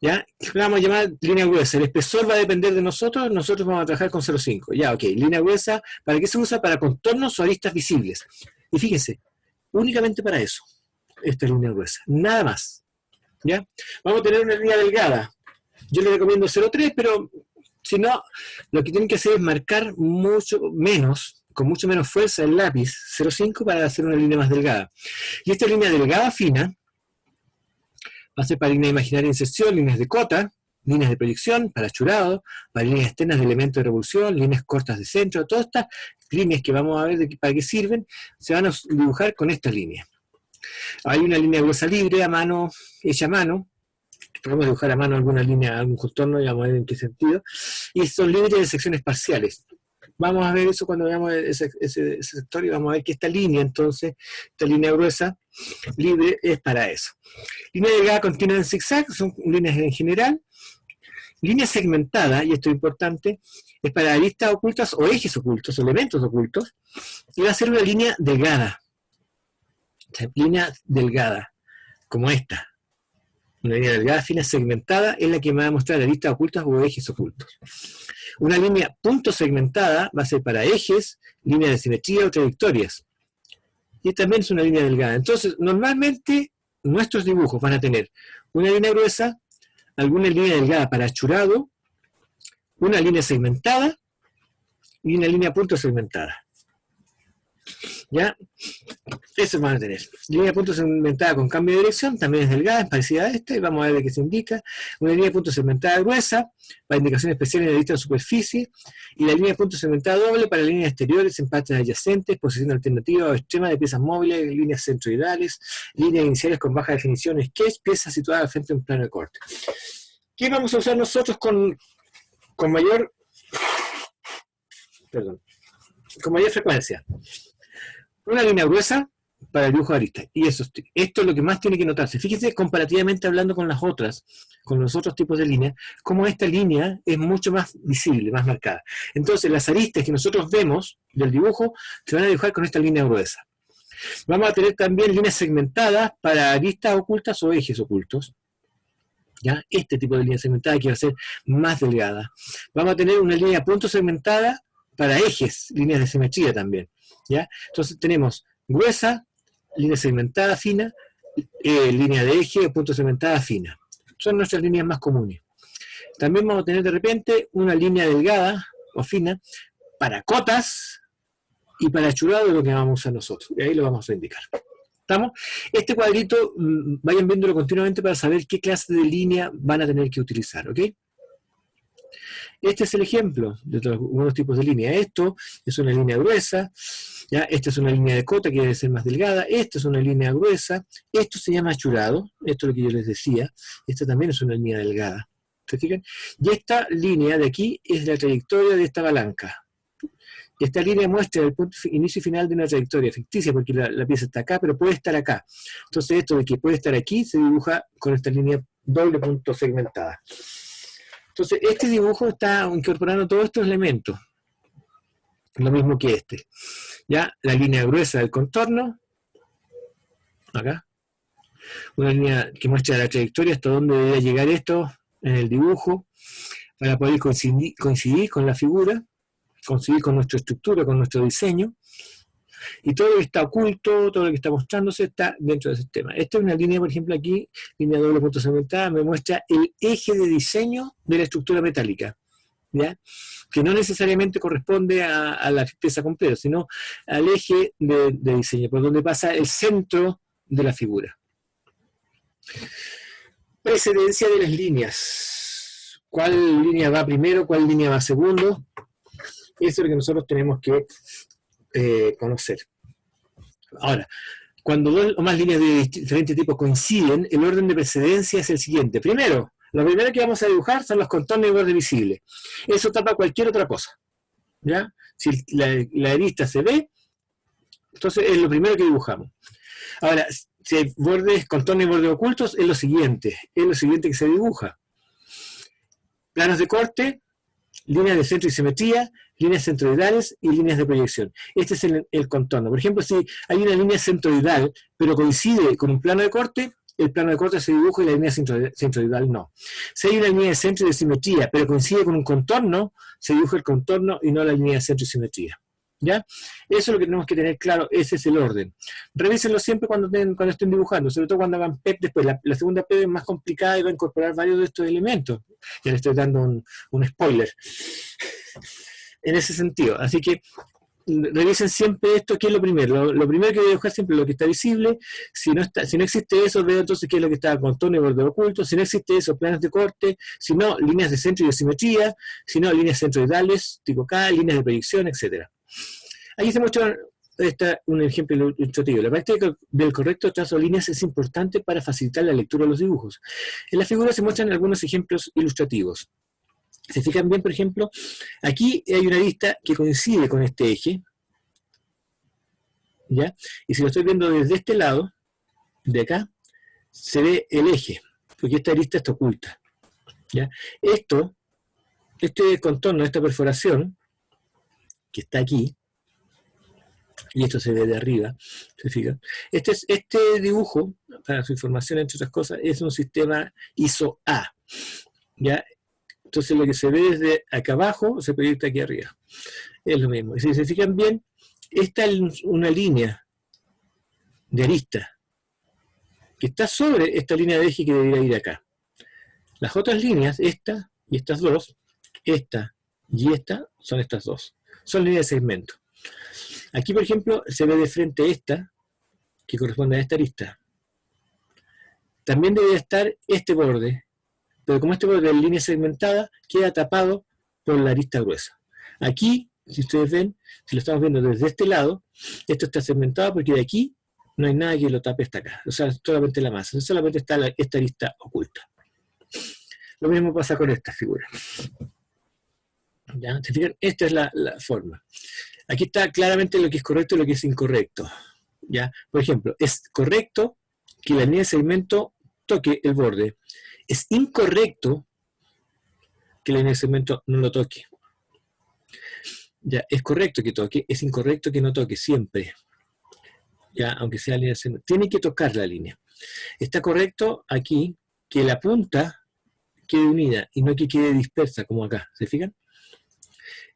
¿Ya? La vamos a llamar línea gruesa. El espesor va a depender de nosotros vamos a trabajar con 0,5. Ya, ok. Línea gruesa, ¿para qué se usa? Para contornos o aristas visibles. Y fíjense, únicamente para eso, esta línea gruesa. Nada más. ¿Ya? Vamos a tener una línea delgada. Yo les recomiendo 0,3, pero si no, lo que tienen que hacer es marcar mucho menos, con mucho menos fuerza el lápiz, 0,5 para hacer una línea más delgada. Y esta línea delgada fina va a ser para líneas imaginarias de inserción, líneas de cota, líneas de proyección, para achurado, para líneas externas de elementos de revolución, líneas cortas de centro, todas estas líneas que vamos a ver para qué sirven, se van a dibujar con esta línea. Hay una línea gruesa libre, a mano, hecha a mano, podemos dibujar a mano alguna línea, algún contorno, y vamos a ver en qué sentido, y son libres de secciones parciales. Vamos a ver eso cuando veamos ese sector y vamos a ver que esta línea, entonces, esta línea gruesa libre es para eso. Línea delgada continua en zigzag, son líneas en general. Línea segmentada, y esto es importante, es para aristas ocultas o ejes ocultos, o elementos ocultos, y va a ser una línea delgada. O sea, línea delgada, como esta. Una línea delgada, fina, segmentada, es la que me va a mostrar aristas ocultas o ejes ocultos. Una línea punto segmentada va a ser para ejes, líneas de simetría o trayectorias. Y también es una línea delgada. Entonces, normalmente, nuestros dibujos van a tener una línea gruesa, alguna línea delgada para achurado, una línea segmentada y una línea punto segmentada. ¿Ya? Eso van a tener. Línea punto segmentada con cambio de dirección, también es delgada, es parecida a esta, y vamos a ver de qué se indica. Una línea punto segmentada gruesa, para indicaciones especiales en la lista de superficie, y la línea punto segmentada doble para líneas exteriores en partes adyacentes, posición alternativa o extrema de piezas móviles, líneas centroidales, líneas iniciales con baja definición, sketch, piezas situadas al frente de un plano de corte. ¿Qué vamos a usar nosotros con mayor frecuencia? Una línea gruesa para el dibujo de aristas. Y esto es lo que más tiene que notarse. Fíjense, comparativamente hablando con las otras, con los otros tipos de líneas, como esta línea es mucho más visible, más marcada. Entonces, las aristas que nosotros vemos del dibujo se van a dibujar con esta línea gruesa. Vamos a tener también líneas segmentadas para aristas ocultas o ejes ocultos. ¿Ya? Este tipo de línea segmentada que va a ser más delgada. Vamos a tener una línea punto segmentada para ejes, líneas de simetría también. ¿Ya? Entonces tenemos gruesa, línea segmentada fina, línea de eje, punto segmentada fina. Son nuestras líneas más comunes. También vamos a tener de repente una línea delgada o fina para cotas y para achurado, de lo que vamos a usar nosotros. Y ahí lo vamos a indicar. ¿Estamos? Este cuadrito, vayan viéndolo continuamente para saber qué clase de línea van a tener que utilizar, ¿ok? Este es el ejemplo de algunos tipos de línea. Esto es una línea gruesa, ¿ya? Esta es una línea de cota que debe ser más delgada, esta es una línea gruesa, esto se llama achurado, esto es lo que yo les decía, esta también es una línea delgada, ¿se fijan? Y esta línea de aquí es la trayectoria de esta palanca. Esta línea muestra el punto inicio y final de una trayectoria ficticia, porque la pieza está acá, pero puede estar acá. Entonces esto de que puede estar aquí se dibuja con esta línea doble punto segmentada. Entonces, este dibujo está incorporando todos estos elementos. Lo mismo que este. ¿Ya? La línea gruesa del contorno. Acá. Una línea que muestra la trayectoria hasta dónde debería llegar esto en el dibujo. Para poder coincidir con la figura. Coincidir con nuestra estructura, con nuestro diseño. Y todo lo que está oculto, todo lo que está mostrándose está dentro del sistema. Esta es una línea, por ejemplo, aquí, línea doble punto segmentada, me muestra el eje de diseño de la estructura metálica, ¿ya? Que no necesariamente corresponde a la pieza completa, sino al eje de diseño, por donde pasa el centro de la figura. Precedencia de las líneas. ¿Cuál línea va primero? ¿Cuál línea va segundo? Eso es lo que nosotros tenemos que conocer. Ahora, cuando dos o más líneas de diferentes tipos coinciden, el orden de precedencia es el siguiente. Primero, lo primero que vamos a dibujar son los contornos de borde visible. Eso tapa cualquier otra cosa. ¿Ya? Si la arista se ve, entonces es lo primero que dibujamos. Ahora, si hay bordes, contornos y bordes ocultos, es lo siguiente que se dibuja. Planos de corte, líneas de centro y simetría, líneas centroidales y líneas de proyección. Este es el contorno. Por ejemplo, si hay una línea centroidal, pero coincide con un plano de corte, el plano de corte se dibuja y la línea centroidal no. Si hay una línea de centro y de simetría, pero coincide con un contorno, se dibuja el contorno y no la línea de centro y simetría. ¿Ya? Eso es lo que tenemos que tener claro, ese es el orden. Revísenlo siempre cuando estén dibujando, sobre todo cuando hagan PEP después. La segunda PEP es más complicada y va a incorporar varios de estos elementos. Ya le estoy dando un spoiler en ese sentido. Así que revisen siempre esto, que es lo primero. Lo primero que voy a dibujar siempre es lo que está visible. Si no existe eso, veo entonces qué es lo que está contorno y borde oculto. Si no existe eso, planos de corte. Si no, líneas de centro y de simetría. Si no, líneas centroidales, tipo K, líneas de proyección, etcétera. Aquí se muestra un ejemplo ilustrativo. La práctica del correcto trazo de líneas es importante para facilitar la lectura de los dibujos. En la figura se muestran algunos ejemplos ilustrativos. Se fijan bien, por ejemplo, aquí hay una arista que coincide con este eje, ¿ya? Y si lo estoy viendo desde este lado, de acá, se ve el eje, porque esta arista está oculta, ¿ya? Este contorno, esta perforación, que está aquí, y esto se ve de arriba, ¿se fijan? Este dibujo, para su información, entre otras cosas, es un sistema ISO-A, ¿ya? Entonces lo que se ve desde acá abajo se proyecta aquí arriba. Es lo mismo. Y si se fijan bien, esta es una línea de arista que está sobre esta línea de eje que debería ir acá. Las otras líneas, esta y estas dos, esta y esta, son estas dos. Son líneas de segmento. Aquí, por ejemplo, se ve de frente esta, que corresponde a esta arista. También debería estar este borde, pero como este borde es línea segmentada, queda tapado por la arista gruesa. Aquí, si ustedes ven, si lo estamos viendo desde este lado, esto está segmentado porque de aquí no hay nada que lo tape hasta acá. O sea, solamente la masa, solamente está esta arista oculta. Lo mismo pasa con esta figura. ¿Ya? ¿Se fijan? Esta es la forma. Aquí está claramente lo que es correcto y lo que es incorrecto. ¿Ya? Por ejemplo, es correcto que la línea de segmento toque el borde. Es incorrecto que la línea de segmento no lo toque. Ya, es correcto que toque, es incorrecto que no toque siempre. Ya, aunque sea línea de segmento. Tiene que tocar la línea. Está correcto aquí que la punta quede unida y no que quede dispersa como acá. ¿Se fijan?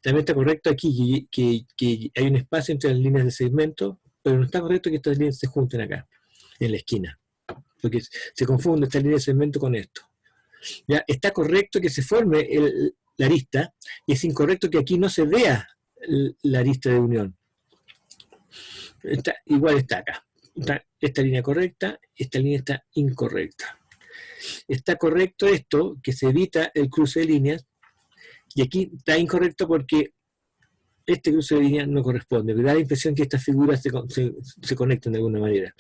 También está correcto aquí que hay un espacio entre las líneas de segmento, pero no está correcto que estas líneas se junten acá, en la esquina. Porque se confunde esta línea de segmento con esto. ¿Ya? Está correcto que se forme la arista, y es incorrecto que aquí no se vea la arista de unión. Igual está acá. Está esta línea correcta, esta línea está incorrecta. Está correcto esto, que se evita el cruce de líneas, y aquí está incorrecto porque este cruce de líneas no corresponde. Me da la impresión que estas figuras se conectan de alguna manera.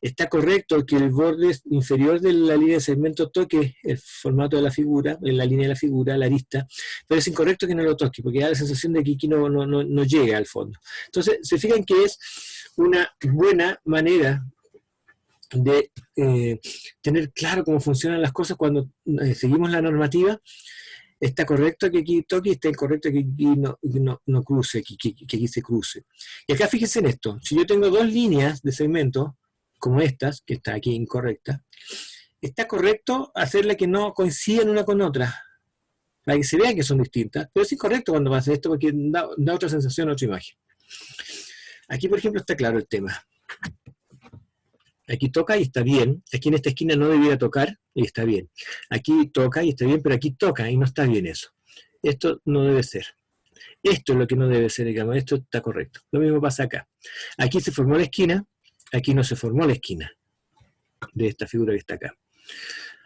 Está correcto que el borde inferior de la línea de segmento toque el formato de la figura, en la línea de la figura, la arista, pero es incorrecto que no lo toque, porque da la sensación de que aquí no llega al fondo. Entonces, se fijan que es una buena manera de tener claro cómo funcionan las cosas cuando seguimos la normativa. Está correcto que aquí toque y está incorrecto que aquí no cruce, que aquí se cruce. Y acá fíjense en esto, si yo tengo dos líneas de segmento, como estas, que está aquí incorrecta, está correcto hacerla que no coincidan una con otra, para que se vea que son distintas, pero es incorrecto cuando pasa esto porque da otra sensación, otra imagen. Aquí, por ejemplo, está claro el tema. Aquí toca y está bien, aquí en esta esquina no debiera tocar y está bien. Aquí toca y está bien, pero aquí toca y no está bien eso. Esto no debe ser. Esto es lo que no debe ser, digamos, esto está correcto. Lo mismo pasa acá. Aquí se formó la esquina, aquí no se formó la esquina de esta figura que está acá.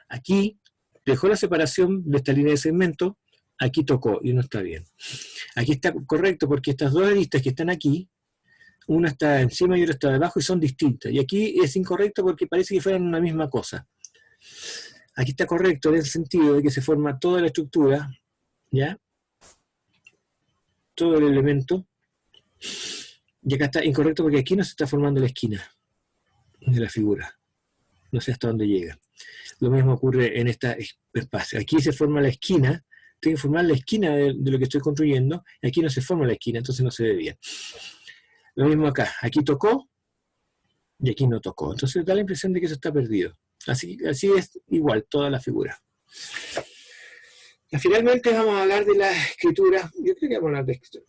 Aquí dejó la separación de esta línea de segmento, aquí tocó y no está bien. Aquí está correcto porque estas dos aristas que están aquí, una está encima y otra está debajo y son distintas. Y aquí es incorrecto porque parece que fueran una misma cosa. Aquí está correcto en el sentido de que se forma toda la estructura, ¿ya? Todo el elemento. Y acá está incorrecto porque aquí no se está formando la esquina. de la figura. No sé hasta dónde llega. Lo mismo ocurre en este espacio. Aquí se forma la esquina, tengo que formar la esquina de lo que estoy construyendo, y aquí no se forma la esquina, entonces no se ve bien. Lo mismo acá, aquí tocó, y aquí no tocó. Entonces da la impresión de que eso está perdido. Así es igual toda la figura. Y finalmente vamos a hablar de la escritura. Yo creo que vamos a hablar de escritura.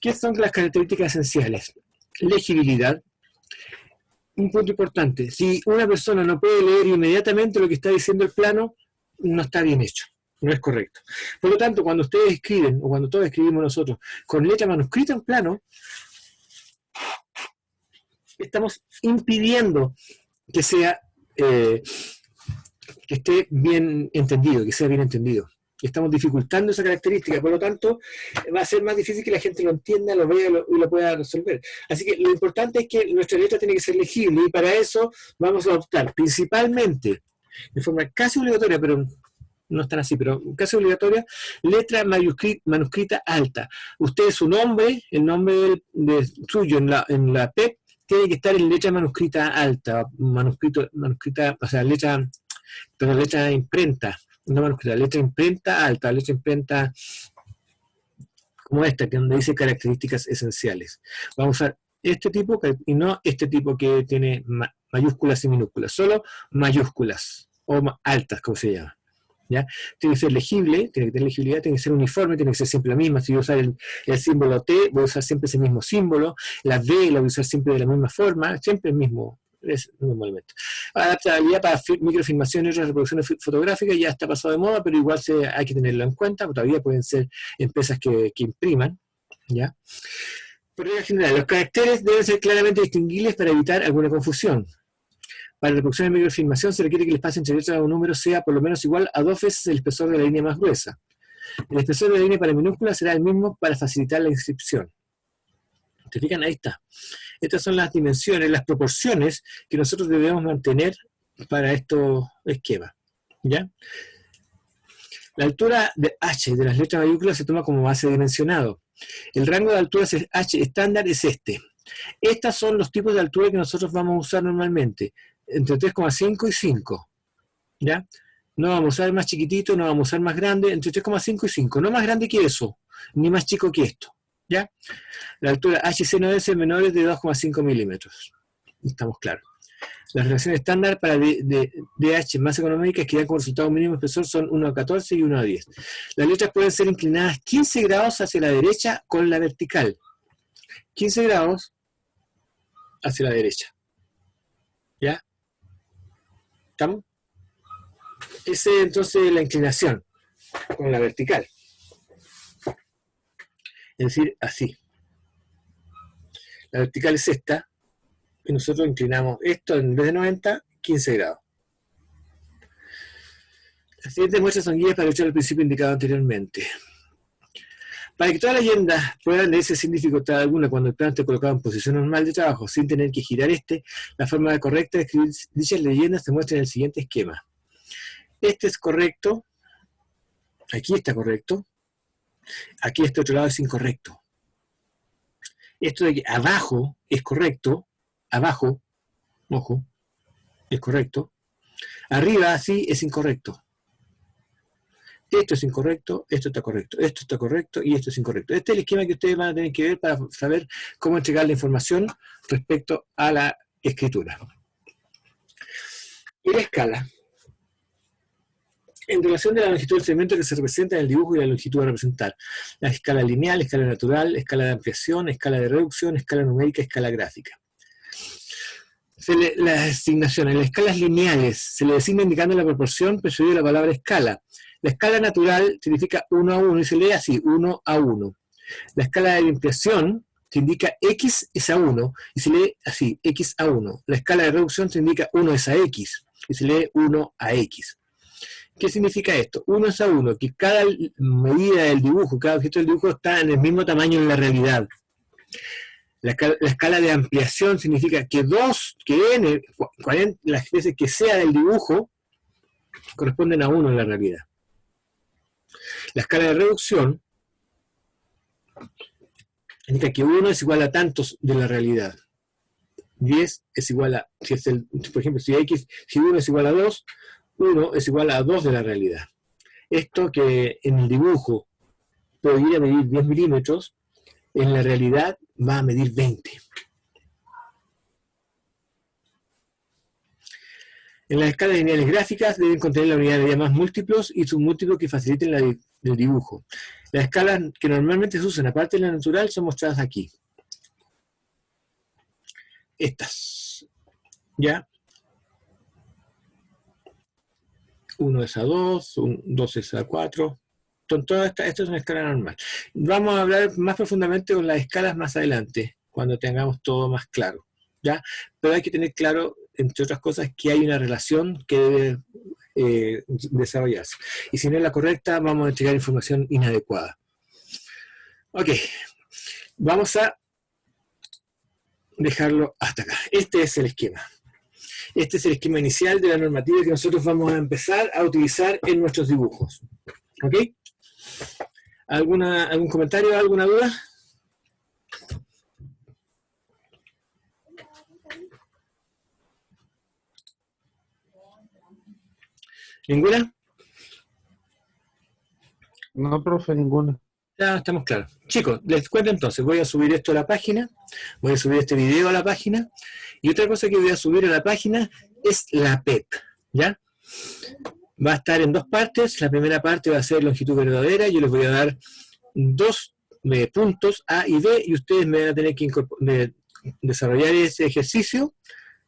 ¿Qué son las características esenciales? Legibilidad. Un punto importante. Si una persona no puede leer inmediatamente lo que está diciendo el plano, no está bien hecho. No es correcto. Por lo tanto, cuando ustedes escriben, o cuando todos escribimos nosotros, con letra manuscrita en plano, estamos impidiendo que sea que esté bien entendido, que sea bien entendido. Estamos dificultando esa característica, por lo tanto, va a ser más difícil que la gente lo entienda, lo vea y lo pueda resolver. Así que lo importante es que nuestra letra tiene que ser legible, y para eso vamos a optar principalmente, de forma casi obligatoria, pero no es tan así, pero casi obligatoria, letra manuscrita alta. Usted, su nombre, el nombre suyo en la PEP, tiene que estar en letra manuscrita alta, manuscrita, o sea, letra imprenta, no manuscrita, letra imprenta alta, letra imprenta como esta, que donde dice características esenciales. Vamos a usar este tipo y no este tipo que tiene mayúsculas y minúsculas, solo mayúsculas o altas, como se llama. ¿Ya? Tiene que ser legible, tiene que tener legibilidad, tiene que ser uniforme, tiene que ser siempre la misma. Si voy a usar el símbolo T, voy a usar siempre ese mismo símbolo. La D la voy a usar siempre de la misma forma, siempre el mismo elemento. Adaptabilidad para microfilmación y otras reproducciones fotográficas ya está pasado de moda, pero igual hay que tenerlo en cuenta, porque todavía pueden ser empresas que impriman. ¿Ya? Por regla general, los caracteres deben ser claramente distinguibles para evitar alguna confusión. Para la reproducción de microfilmación se requiere que el espacio entre letras o números sea por lo menos igual a 2 veces el espesor de la línea más gruesa. El espesor de la línea para minúsculas será el mismo para facilitar la inscripción. ¿Te fijan? Ahí está. Estas son las dimensiones, las proporciones que nosotros debemos mantener para estos esquemas. ¿Ya? La altura de H de las letras mayúsculas se toma como base dimensionado. El rango de alturas H estándar es este. Estos son los tipos de altura que nosotros vamos a usar normalmente, entre 3,5 y 5. ¿Ya? No vamos a usar más chiquitito, no vamos a usar más grande, entre 3,5 y 5. No más grande que eso, ni más chico que esto. ¿Ya? La altura HC no debe ser menores de 2,5 milímetros. Estamos claros. Las relaciones estándar para DH más económicas que dan como resultado mínimo espesor son 1,14 y 1,10. Las letras pueden ser inclinadas 15 grados hacia la derecha con la vertical. 15 grados hacia la derecha. ¿Ya? ¿Estamos? Esa es entonces la inclinación con la vertical. Es decir, así. La vertical es esta, y nosotros inclinamos esto en vez de 90, 15 grados. Las siguientes muestras son guías para luchar el principio indicado anteriormente. Para que todas las leyendas puedan leerse sin dificultad alguna cuando el plano esté colocado en posición normal de trabajo, sin tener que girar la forma correcta de escribir dichas leyendas se muestra en el siguiente esquema. Este es correcto, aquí está correcto, aquí este otro lado es incorrecto. Esto de aquí abajo es correcto, abajo, ojo, es correcto, arriba sí es incorrecto. Esto es incorrecto, esto está correcto y esto es incorrecto. Este es el esquema que ustedes van a tener que ver para saber cómo entregar la información respecto a la escritura. Y la escala. En relación de la longitud del segmento que se representa en el dibujo y la longitud a representar. La escala lineal, escala natural, escala de ampliación, escala de reducción, escala numérica, escala gráfica. Las asignaciones, las escalas lineales se le designa indicando la proporción precedida de la palabra escala. La escala natural significa 1 a 1 y se lee así, 1 a 1. La escala de ampliación te indica x es a 1 y se lee así, x a 1. La escala de reducción te indica 1 es a x y se lee 1 a x. ¿Qué significa esto? 1 es a 1, que cada medida del dibujo, cada objeto del dibujo está en el mismo tamaño en la realidad. La escala de ampliación significa que n, las veces que sea del dibujo, corresponden a 1 en la realidad. La escala de reducción indica que 1 es igual a tantos de la realidad. 10 es igual a, si es por ejemplo, si 1 es igual a 2, 1 es igual a 2 de la realidad. Esto que en el dibujo podría medir 10 milímetros, en la realidad va a medir 20. En las escalas lineales gráficas deben contener la unidad de medida más múltiplos y submúltiplos que faciliten el dibujo. Las escalas que normalmente se usan, aparte de la natural, son mostradas aquí. Estas. ¿Ya? 1 es a 2, 2 es a 4. Esta es una escala normal. Vamos a hablar más profundamente con las escalas más adelante, cuando tengamos todo más claro. ¿Ya? Pero hay que tener claro, entre otras cosas, que hay una relación que debe desarrollarse. Y si no es la correcta, vamos a entregar información inadecuada. Ok, vamos a dejarlo hasta acá. Este es el esquema. Este es el esquema inicial de la normativa que nosotros vamos a empezar a utilizar en nuestros dibujos. ¿Ok? ¿Algún comentario, alguna duda? ¿Ninguna? No, profe, ninguna. Ya estamos claros. Chicos, les cuento entonces, voy a subir esto a la página, voy a subir este video a la página, y otra cosa que voy a subir a la página es la PEP, ¿ya? Va a estar en dos partes. La primera parte va a ser longitud verdadera. Yo les voy a dar 2 puntos A y B, y ustedes me van a tener que desarrollar ese ejercicio.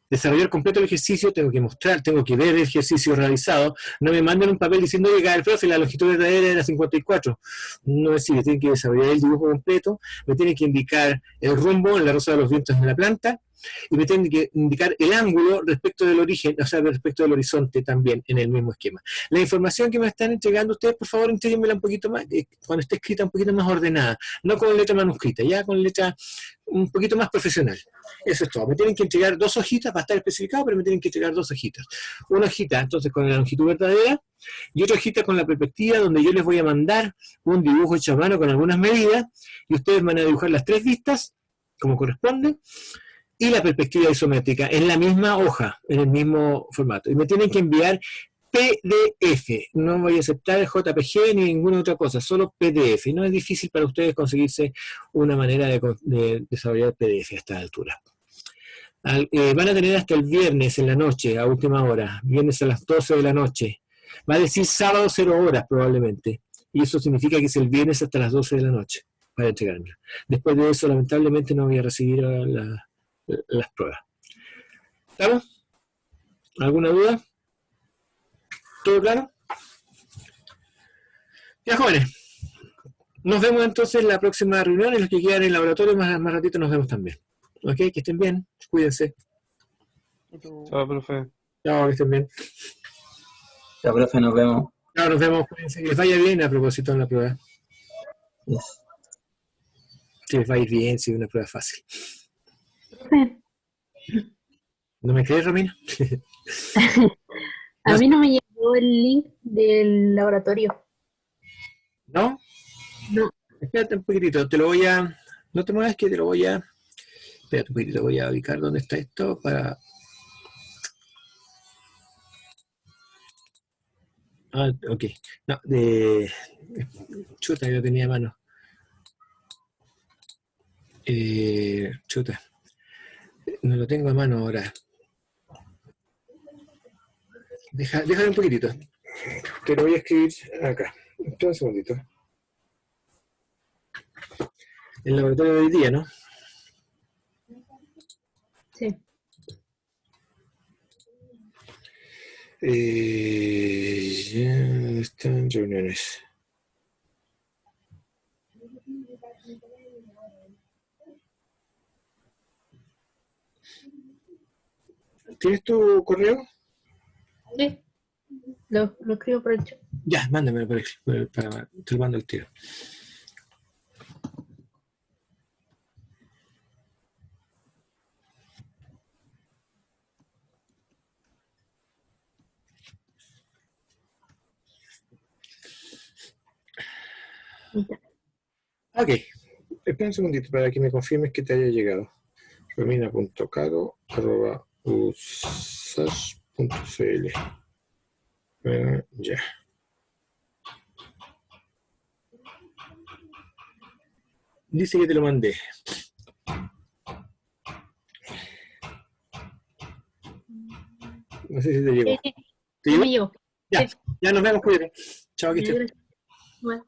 Desarrollar completo el ejercicio, tengo que mostrar, tengo que ver el ejercicio realizado. No me manden un papel diciendo que el profe, la longitud verdadera era 54. No es decir, tienen que desarrollar el dibujo completo, me tienen que indicar el rumbo en la rosa de los vientos de la planta, y me tienen que indicar el ángulo respecto del origen, o sea, respecto del horizonte también en el mismo esquema. La información que me están entregando ustedes, por favor, entréguenmela un poquito más, cuando esté escrita un poquito más ordenada, no con letra manuscrita, ya con letra un poquito más profesional. Eso es todo. Me tienen que entregar 2 hojitas, va a estar especificado, pero me tienen que entregar 2 hojitas. Una hojita, entonces, con la longitud verdadera, y otra hojita con la perspectiva, donde yo les voy a mandar un dibujo hecho a mano con algunas medidas, y ustedes van a dibujar las 3 vistas, como corresponde, y la perspectiva isométrica en la misma hoja, en el mismo formato. Y me tienen que enviar PDF, no voy a aceptar JPG ni ninguna otra cosa, solo PDF. No es difícil para ustedes conseguirse una manera de desarrollar PDF a esta altura. Van a tener hasta el viernes en la noche, a última hora, viernes a las 12 de la noche. Va a decir sábado 0 horas probablemente, y eso significa que es el viernes hasta las 12 de la noche para entregármela. Después de eso, lamentablemente, no voy a recibir las pruebas. ¿Estamos? ¿Alguna duda? ¿Todo claro? Ya, jóvenes, nos vemos entonces en la próxima reunión. Y los que quieran en el laboratorio, más ratito nos vemos también. ¿Ok? Que estén bien, cuídense. Chao, profe. Chao, que estén bien. Ya, profe, nos vemos. Chao, nos vemos, cuídense. Que les vaya bien a propósito en la prueba. Yes. Que les va a ir bien, si es una prueba fácil. Profe, ¿No me crees, Romina? a mí no me llegó el link del laboratorio. ¿No? No. Espérate un poquitito, te lo voy a... No te muevas, que te lo voy a... Espérate un poquitito, voy a ubicar dónde está esto para... Ah, ok. No, de... Chuta, yo tenía a mano. Chuta. No lo tengo a mano ahora. Déjame un poquitito. Te lo voy a escribir acá. Espera un segundito. El laboratorio de hoy día, ¿no? Sí. Ya están reuniones. ¿Tienes tu correo? Sí. Lo escribo por el chat. Ya, mándamelo para te lo mando el tiro. Ok, espera un segundito para que me confirmes que te haya llegado. Romina.caro@usage.cl. Ya. Dice que te lo mandé. No sé si te llegó. ¿Te Sí, llegó? me llegó. Ya, Sí. ya nos vemos, cuídate. Chao, que estés. Gracias. Bueno.